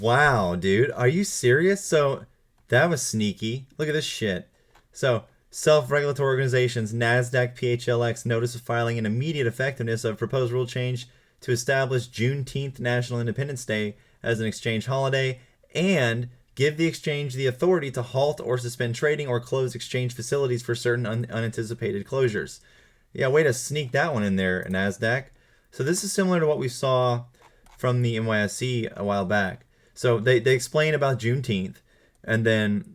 Wow, dude. Are you serious? So that was sneaky. Look at this shit. So self-regulatory organizations, NASDAQ, PHLX, notice of filing an immediate effectiveness of proposed rule change to establish Juneteenth National Independence Day as an exchange holiday and give the exchange the authority to halt or suspend trading or close exchange facilities for certain unanticipated closures. Yeah, way to sneak that one in there, NASDAQ. So this is similar to what we saw from the NYSE a while back. So they explain about Juneteenth, and then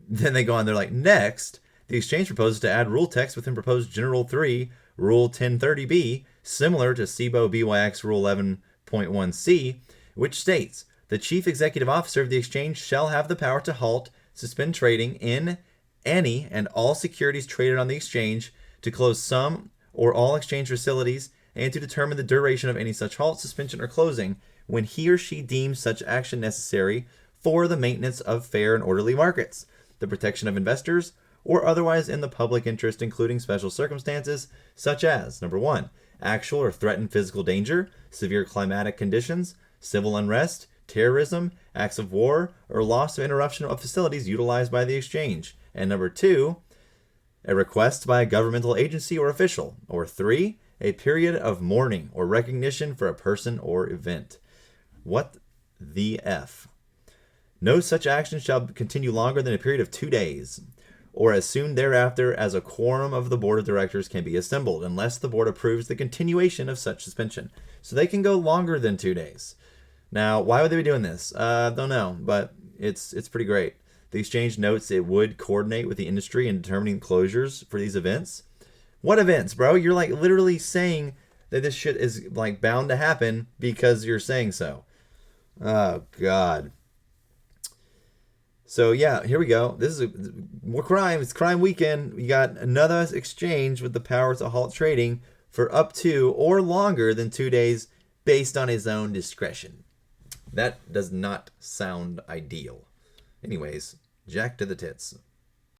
they go on. They're like, next, the exchange proposes to add rule text within proposed General 3, Rule 1030B, similar to SIBO BYX Rule 11.1C, which states the chief executive officer of the exchange shall have the power to halt, suspend trading in any and all securities traded on the exchange, to close some or all exchange facilities, and to determine the duration of any such halt, suspension, or closing when he or she deems such action necessary for the maintenance of fair and orderly markets, the protection of investors, or otherwise in the public interest, including special circumstances such as, number one, actual or threatened physical danger, severe climatic conditions, civil unrest, terrorism, acts of war, or loss or interruption of facilities utilized by the exchange. And number two, a request by a governmental agency or official. Or three, a period of mourning or recognition for a person or event. What the F? No such action shall continue longer than a period of 2 days, or as soon thereafter as a quorum of the board of directors can be assembled, unless the board approves the continuation of such suspension. So they can go longer than 2 days. Now, why would they be doing this? Don't know, but it's pretty great. The exchange notes it would coordinate with the industry in determining closures for these events. What events, bro? You're like literally saying that this shit is like bound to happen because you're saying so. Oh, God. So, yeah, here we go. This is more crime. It's crime weekend. We got another exchange with the power to halt trading for up to or longer than 2 days based on his own discretion. That does not sound ideal. Anyways, jack to the tits.